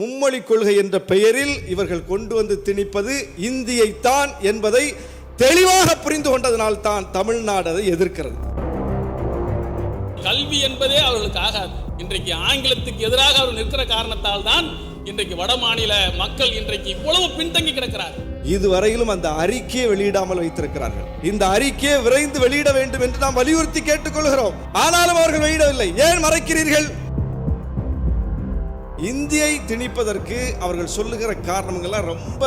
மும்மொழி கொள்கை என்ற பெயரில் இவர்கள் கொண்டு வந்து திணிப்பது இந்தியைத்தான் என்பதை தெளிவாக புரிந்து கொண்டதனால் தான் தமிழ்நாடு அதை எதிர்க்கிறது. கல்வி என்பதே அவர்களுக்கு ஆகாது. இன்றைக்கு ஆங்கிலத்துக்கு எதிராக அவர் நிற்கிற காரணத்தால் தான் இன்றைக்கு வட மாநில மக்கள் இன்றைக்கு இவ்வளவு பின்தங்கி கிடக்கிறார். இதுவரையிலும் அந்த அறிக்கையை வெளியிடாமல் வைத்திருக்கிறார்கள். இந்த அறிக்கையை விரைந்து வெளியிட வேண்டும் என்று நாம் வலியுறுத்தி கேட்டுக்கொள்கிறோம். ஆனாலும் அவர்கள் வெளியிடவில்லை. ஏன் மறைக்கிறீர்கள்? இந்தியை திணிப்பதற்கு அவர்கள் சொல்லுகிற காரணங்கள்லாம் ரொம்ப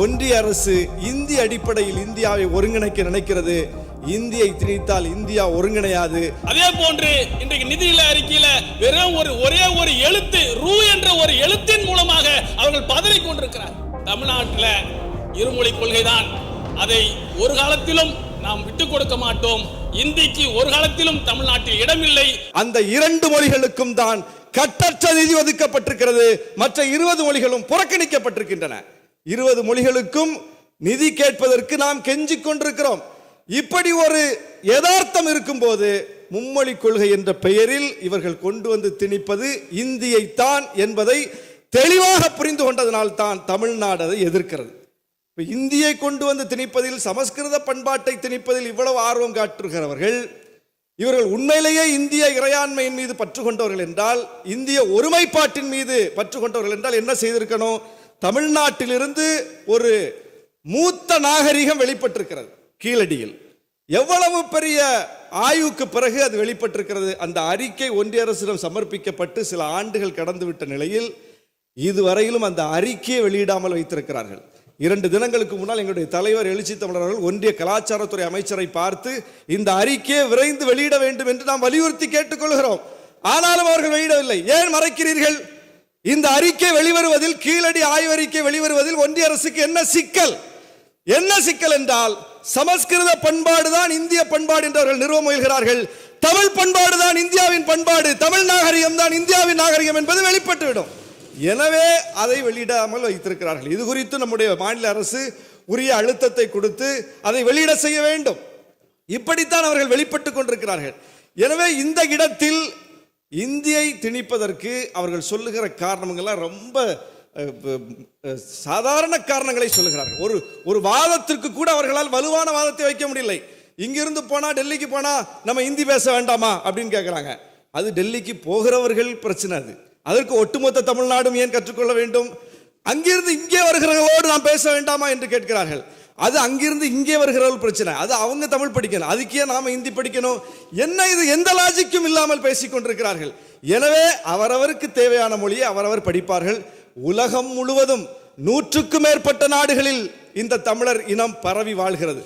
ஒன்றிய அரசு இந்திய அடிப்படையில் இந்தியாவை ஒருங்கிணைக்க நினைக்கிறது. இந்தியை திணித்தால் இந்தியா ஒருங்கிணையாது. அதே போன்று இன்றைக்கு நிதிநிலை அறிக்கையில வெறும் ஒரே ஒரு எழுத்து ரூ என்ற ஒரு எழுத்தின் மூலமாக அவர்கள் பதறிக் கொண்டிருக்கிறார். தமிழ்நாட்டில் இருமொழி கொள்கைதான். அதை ஒரு காலத்திலும் நாம் விட்டுக் கொடுக்க மாட்டோம். இந்திக்கு ஒரு காலத்திலும் தமிழ்நாட்டில் இடமில்லை. அந்த 2 மொழிகளுக்கும் தான் கட்டற்ற நிதி ஒதுக்கப்பட்டிருக்கிறது. மற்ற 20 மொழிகளும் புறக்கணிக்கப்பட்டிருக்கின்றன. 20 மொழிகளுக்கும் நிதி கேட்பதற்கு நாம் கெஞ்சிக் கொண்டிருக்கிறோம். இப்படி ஒரு யதார்த்தம் இருக்கும் போது மும்மொழி கொள்கை என்ற பெயரில் இவர்கள் கொண்டு வந்து திணிப்பது இந்தியைத்தான் என்பதை தெளிவாக புரிந்து கொண்டதனால் தான் தமிழ்நாடு அதை எதிர்க்கிறது. இந்தியை கொண்டு வந்து திணிப்பதில், சமஸ்கிருத பண்பாட்டை திணிப்பதில் இவ்வளவு ஆர்வம் காட்டுகிறவர்கள், இவர்கள் உண்மையிலேயே இந்திய இறையாண்மையின் மீது பற்று கொண்டவர்கள் என்றால், இந்திய ஒருமைப்பாட்டின் மீது பற்று கொண்டவர்கள் என்றால் என்ன செய்திருக்கணும்? தமிழ்நாட்டிலிருந்து ஒரு மூத்த நாகரிகம் வெளிப்பட்டிருக்கிறது. கீழடியில் எவ்வளவு பெரிய ஆய்வுக்கு பிறகு அது வெளிப்பட்டிருக்கிறது. அந்த அறிக்கை ஒன்றிய அரசிடம் சமர்ப்பிக்கப்பட்டு சில ஆண்டுகள் கடந்துவிட்ட நிலையில் இதுவரையிலும் அந்த அறிக்கையை வெளியிடாமல் வைத்திருக்கிறார்கள். 2 தினங்களுக்கு முன்னால் எங்களுடைய தலைவர் எழுச்சி தமிழர்கள் ஒன்றிய கலாச்சாரத்துறை அமைச்சரை பார்த்து இந்த அறிக்கையை விரைந்து வெளியிட வேண்டும் என்று நாம் வலியுறுத்தி கேட்டுக்கொள்கிறோம். ஆனாலும் அவர்கள் வெளியிடவில்லை. ஏன் மறைக்கிறீர்கள்? இந்த அறிக்கை வெளிவருவதில், கீழடி ஆய்வறிக்கை வெளிவருவதில் ஒன்றிய அரசுக்கு என்ன சிக்கல்? என்ன சிக்கல் என்றால், சமஸ்கிருத பண்பாடு தான் இந்திய பண்பாடு என்று அவர்கள் நிறுவ முயல்கிறார்கள். தமிழ் பண்பாடு தான் இந்தியாவின் பண்பாடு, தமிழ் நாகரிகம் தான் இந்தியாவின் நாகரிகம் என்பது வெளிப்பட்டுவிடும். எனவே அதை வெளியிடாமல் வைத்திருக்கிறார்கள். இது குறித்து நம்முடைய மாநில அரசு உரிய அழுத்தத்தை கொடுத்து அதை வெளியிட செய்ய வேண்டும். இப்படித்தான் அவர்கள் வெளிப்பட்டுக் கொண்டிருக்கிறார்கள். எனவே இந்த இடத்தில் இந்தியை திணிப்பதற்கு அவர்கள் சொல்லுகிற காரணங்கள்லாம் ரொம்ப சாதாரண காரணங்களை சொல்லுகிறார்கள். ஒரு வாதத்திற்கு கூட அவர்களால் வலுவான வாதத்தை வைக்க முடியலை. இங்கிருந்து போனா, டெல்லிக்கு போனா நம்ம இந்தி பேச வேண்டாமா அப்படின்னு கேட்கிறாங்க. அது டெல்லிக்கு போகிறவர்கள் பிரச்சனை. அதற்கு ஒட்டுமொத்த தமிழ்நாடும் ஏன் கற்றுக்கொள்ள வேண்டும்? அங்கிருந்து இங்கே வருகிறவர்களோடு நாம் பேச வேண்டாமா என்று கேட்கிறார்கள். அது அங்கிருந்து இங்கே வருகிறவர்கள் பிரச்சனை. அது அவங்க தமிழ் படிக்கணும், அதுக்கே நாம இந்தி படிக்கணும். என்ன இது? எந்த லாஜிக்கும் இல்லாமல் பேசிக் கொண்டிருக்கிறார்கள். எனவே அவரவருக்கு தேவையான மொழியை அவரவர் படிப்பார்கள். உலகம் முழுவதும் 100க்கும் மேற்பட்ட நாடுகளில் இந்த தமிழர் இனம் பரவி வாழ்கிறது.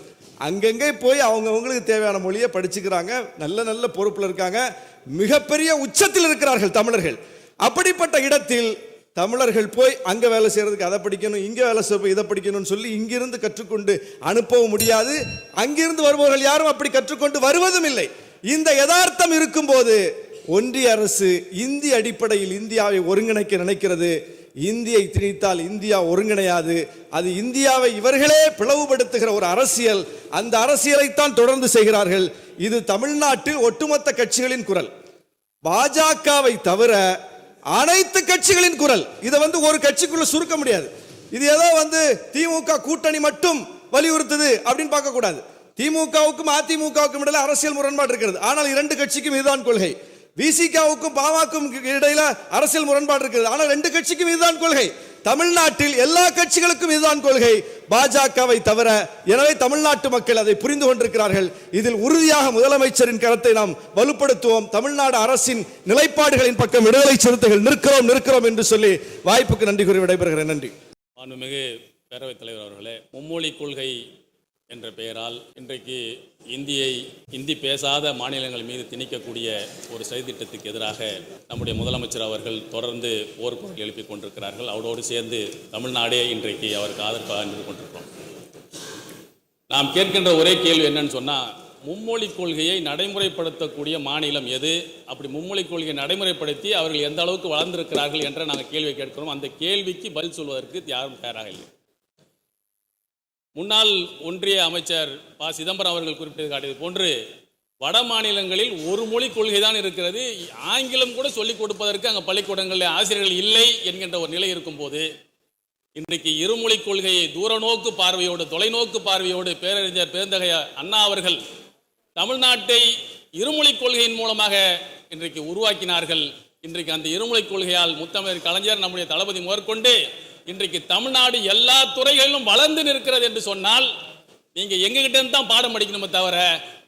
அங்கங்கே போய் அவங்களுக்கு தேவையான மொழியை படிச்சுக்கிறாங்க. நல்ல நல்ல பொறுப்பில் இருக்காங்க. மிகப்பெரிய உச்சத்தில் இருக்கிறார்கள் தமிழர்கள். அப்படிப்பட்ட இடத்தில் தமிழர்கள் போய் அங்க வேலை செய்யறதுக்கு அதை படிக்கணும், இங்க வேலை செய்ய இதை படிக்கணும்னு சொல்லி இங்கிருந்து கற்றுக்கொண்டு அனுப்பவும் முடியாது. அங்கிருந்து வருபவர்கள் யாரும் அப்படி கற்றுக்கொண்டு வருவதும் இல்லை. இந்த யதார்த்தம் இருக்கும் போது ஒன்றிய அரசு இந்திய அடிப்படையில் இந்தியாவை ஒருங்கிணைக்க நினைக்கிறது. இந்தியை திணித்தால் இந்தியா ஒருங்கிணையாது. அது இந்தியாவை இவர்களே பிளவுபடுத்துகிற ஒரு அரசியல். அந்த அரசியலைத்தான் தொடர்ந்து செய்கிறார்கள். இது தமிழ்நாட்டில் ஒட்டுமொத்த கட்சிகளின் குரல். பாஜகவை தவிர அனைத்து கட்சிகளின் குரல். இதை ஒரு கட்சிக்குள்ள சுருக்க முடியாது. இது ஏதோ திமுக கூட்டணி மட்டும் வலியுறுத்துது அப்படின்னு பார்க்க கூடாது. திமுகவுக்கும் அதிமுகவுக்கும் இடையில அரசியல் முரண்பாடு இருக்கிறது. ஆனால் 2 கட்சிக்கும் இதுதான் கொள்கை. விசிகாவுக்கும் பாமகவுக்கும் இடையில அரசியல் முரண்பாடு இருக்கிறது. ஆனால் 2 கட்சிக்கும் இதுதான் கொள்கை. தமிழ்நாட்டில் எல்லா கட்சிகளுக்கும் இதுதான் கொள்கை, பாஜகவை தவிர. எனவே தமிழ்நாட்டு மக்கள் அதை புரிந்து கொண்டிருக்கிறார்கள். இதில் உறுதியாக முதலமைச்சரின் கருத்தை நாம் வலுப்படுத்துவோம். தமிழ்நாடு அரசின் நிலைப்பாடுகளின் பக்கம் விடுதலை சிறுத்தைகள் நிற்கிறோம் என்று சொல்லி வாய்ப்புக்கு நன்றி கூறி விடைபெறுகிறேன். நன்றி. மாண்புமிகு பேரவைத் தலைவர் அவர்களே, மும்மொழி கொள்கை என்ற பெயரால் இன்றைக்கு இந்தி பேசாத மாநிலங்கள் மீது திணிக்கக்கூடிய ஒரு சதித்திட்டத்துக்கு எதிராக நம்முடைய முதலமைச்சர் அவர்கள் தொடர்ந்து போர்க்குரல் எழுப்பிக் கொண்டிருக்கிறார்கள். அவரோடு சேர்ந்து தமிழ்நாடே இன்றைக்கு அவருக்கு ஆதரவாக நின்று கொண்டிருக்கிறோம். நாம் கேட்கின்ற ஒரே கேள்வி என்னன்னு சொன்னால், மும்மொழி கொள்கையை நடைமுறைப்படுத்தக்கூடிய மாநிலம் எது? அப்படி மும்மொழி கொள்கையை நடைமுறைப்படுத்தி அவர்கள் எந்த அளவுக்கு வளர்ந்திருக்கிறார்கள் என்ற நாங்கள் கேள்வியை கேட்கிறோம். அந்த கேள்விக்கு பதில் சொல்வதற்கு யாரும் தயாராக இல்லை. முன்னாள் ஒன்றிய அமைச்சர் ப. சிதம்பரம் அவர்கள் குறிப்பிட்டு காட்டியது போன்று வட மாநிலங்களில் ஒரு மொழி கொள்கை தான் இருக்கிறது. ஆங்கிலம் கூட சொல்லிக் கொடுப்பதற்கு அங்கே பள்ளிக்கூடங்களில் ஆசிரியர்கள் இல்லை என்கின்ற ஒரு நிலை இருக்கும்போது, இன்றைக்கு இருமொழி கொள்கையை தூரநோக்கு பார்வையோடு, தொலைநோக்கு பார்வையோடு பேரறிஞர் பெருந்தகை அண்ணா அவர்கள் தமிழ்நாட்டை இருமொழி கொள்கையின் மூலமாக இன்றைக்கு உருவாக்கினார்கள். இன்றைக்கு அந்த இருமொழி கொள்கையால் முத்தமிழர் கலைஞர், நம்முடைய தளபதி முதற்கொண்டு இன்றைக்கு தமிழ்நாடு எல்லா துறைகளிலும் வளர்ந்து நிற்கிறது என்று சொன்னால், நீங்க எங்ககிட்ட இருந்து தான் பாடம் படிக்கணுமே தவிர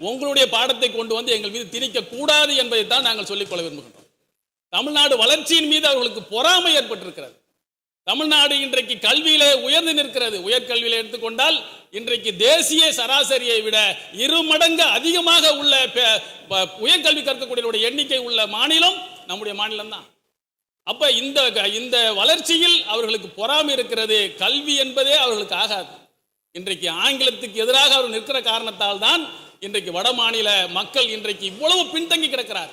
உங்களுடைய பாடத்தை கொண்டு வந்து எங்கள் மீது திணிக்க கூடாது என்பதை தான் நாங்கள் சொல்லிக்கொள்ள விரும்புகின்றோம். தமிழ்நாடு வளர்ச்சியின் மீது அவர்களுக்கு பொறாமை ஏற்பட்டிருக்கிறது. தமிழ்நாடு இன்றைக்கு கல்வியிலே உயர்ந்து நிற்கிறது. உயர்கல்வியில எடுத்துக்கொண்டால் இன்றைக்கு தேசிய சராசரியை விட 2 மடங்கு அதிகமாக உள்ள உயர்கல்வி கற்கக்கூடிய எண்ணிக்கை உள்ள மாநிலம் நம்முடைய மாநிலம் தான். அப்ப இந்த வளர்ச்சியில் அவர்களுக்கு பொறாமை இருக்கிறது. கல்வி என்பதே அவர்களுக்கு ஆகாது. இன்றைக்கு ஆங்கிலத்துக்கு எதிராக அவர் நிற்கிற காரணத்தால் தான் இன்றைக்கு வட மாநில மக்கள் இன்றைக்கு இவ்வளவு பின்தங்கி கிடக்கிறார்.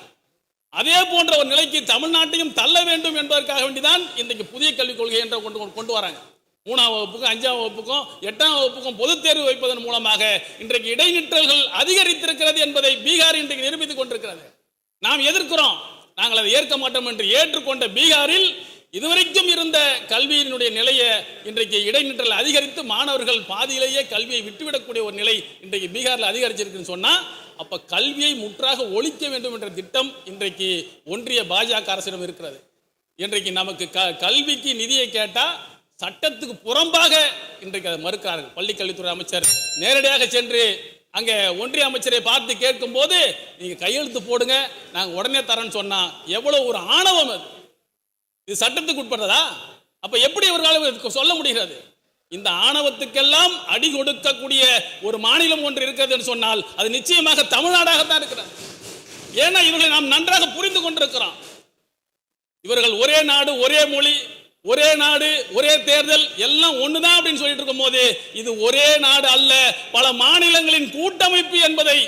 அதே போன்ற ஒரு நிலைக்கு தமிழ்நாட்டையும் தள்ள வேண்டும் என்பதற்காக வேண்டிதான் இன்றைக்கு புதிய கல்விக் கொள்கை என்ற கொண்டு வராங்க. 3ஆம் வகுப்புக்கும் 5ஆம் வகுப்புக்கும் 8ஆம் வகுப்புக்கும் பொதுத் தேர்வு வைப்பதன் மூலமாக இன்றைக்கு இடைநிற்றல்கள் அதிகரித்திருக்கிறது என்பதை பீகார் இன்றைக்கு நிரூபித்துக் கொண்டிருக்கிறது. நாம் எதிர்க்கிறோம், நாங்கள் அதை ஏற்க மாட்டோம் என்று ஏற்றுக்கொண்ட பீகாரில் இதுவரைக்கும் இருந்த கல்வியினுடைய நிலையை இன்றைக்கு இடைநிற்றல் அதிகரித்து மாணவர்கள் பாதியிலேயே கல்வியை விட்டுவிடக்கூடிய ஒரு நிலை இன்றைக்கு பீகாரில் அதிகரிச்சிருக்குன்னு சொன்னா, அப்ப கல்வியை முற்றாக ஒழிக்க வேண்டும் என்ற திட்டம் இன்றைக்கு ஒன்றிய பாஜக அரசிடம் இருக்கிறது. இன்றைக்கு நமக்கு கல்விக்கு நிதியை கேட்டா சட்டத்துக்கு புறம்பாக இன்றைக்கு அதை மறுக்கிறார்கள். பள்ளிக்கல்வித்துறை அமைச்சர் நேரடியாக சென்று அங்க ஒன்றிய அமைச்சரை பார்த்து கேட்கும் போது, நீங்க கையெழுத்து போடுங்க நாங்க உடனே தரேன்னு சொன்னா எவ்வளவு ஒரு ஆணவம் அது! இது சட்டத்துக்கு உட்பட்டதா? அப்ப எப்படி இவர்களால் சொல்ல முடிகிறது? இந்த ஆணவத்துக்கெல்லாம் அடி கொடுக்கக்கூடிய ஒரு மாநிலம் ஒன்று இருக்கிறது என்று சொன்னால் அது நிச்சயமாக தமிழ்நாடாகத்தான் இருக்கிறது. ஏன்னா இவர்களை நாம் நன்றாக புரிந்து கொண்டிருக்கிறோம். இவர்கள் ஒரே நாடு, ஒரே மொழி, ஒரே நாடு, ஒரே தேர்தல் எல்லாம் ஒண்ணுதான் அப்படின்னு சொல்லிட்டு இருக்கும் போது, இது ஒரே நாடு அல்ல, பல மாநிலங்களின் கூட்டமைப்பு என்பதை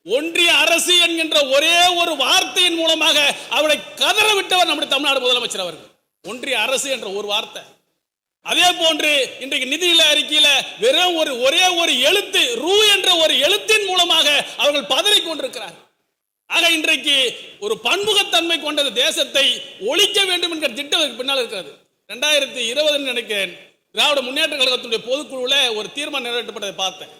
ஒன்றிய அரசு என்கின்ற ஒரே ஒரு வார்த்தையின் மூலமாக அவரை கதற விட்டவர் நம்முடைய தமிழ்நாடு முதலமைச்சர் அவர்கள். ஒன்றிய அரசு என்ற ஒரு வார்த்தை. அதே போன்று இன்றைக்கு நிதிநிலை அறிக்கையில வெறும் ஒரே ஒரு எழுத்து, ரூ என்ற ஒரு எழுத்தின் மூலமாக அவர்கள் பதறிக் கொண்டிருக்கிறார். ஆக இன்றைக்கு ஒரு பன்முகத்தன்மை கொண்ட தேசத்தை ஒழிக்க வேண்டும் என்கிற திட்டம் பின்னால் இருக்கிறது. 2020 நினைக்கிறேன், திராவிட முன்னேற்ற கழகத்துடைய பொதுக்குழுவில் ஒரு தீர்மானம் நிறைவேற்றப்பட்டதை பார்த்தேன்.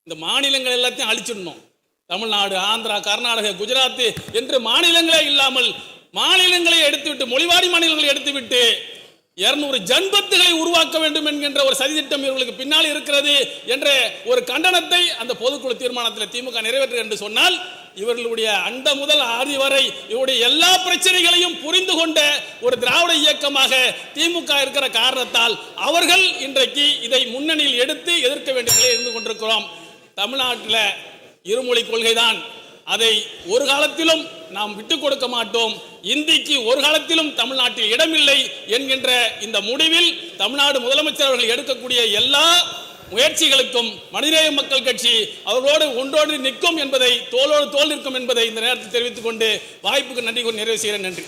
இந்த மாநிலங்கள் எல்லாத்தையும் அழிச்சிடணும். தமிழ்நாடு, ஆந்திரா, கர்நாடகா, குஜராத் என்று மாநிலங்களே இல்லாமல் மாநிலங்களை எடுத்துவிட்டு, மொழிவாரி மாநிலங்களை எடுத்துவிட்டு 200 ஜன்பத்துகளை உருவாக்க வேண்டும் என்கின்ற ஒரு சதித்திட்டம் இவர்களுக்கு பின்னால் இருக்கிறது என்ற ஒரு கண்டனத்தை அந்த பொதுக்குழு தீர்மானத்தில் திமுக நிறைவேற்று என்று சொன்னால், இவர்களுடைய அண்ட முதல் ஆதி வரை இவருடைய எல்லா பிரச்சனைகளையும் புரிந்து கொண்ட ஒரு திராவிட இயக்கமாக திமுக இருக்கிற காரணத்தால் அவர்கள் இன்றைக்கு இதை முன்னணியில் எடுத்து எதிர்க்க வேண்டிய நிலையில் இருந்து கொண்டிருக்கிறோம். தமிழ்நாட்டில் இருமொழி கொள்கைதான், அதை ஒரு காலத்திலும் நாம் விட்டுக் கொடுக்க மாட்டோம். இந்திக்கு ஒரு காலத்திலும் தமிழ்நாட்டில் இடமில்லை என்கின்ற இந்த முடிவில் தமிழ்நாடு முதலமைச்சர் அவர்கள் எடுக்கக்கூடிய எல்லா முயற்சிகளுக்கும் மனிதநேய மக்கள் கட்சி அவர்களோடு ஒன்றோடு நிற்கும் என்பதை, தோளோடு தோள் நிற்கும் என்பதை இந்த நேரத்தில் தெரிவித்துக் கொண்டு வாய்ப்புக்கு நன்றி கூறி நிறைவு செய்கிறேன். நன்றி.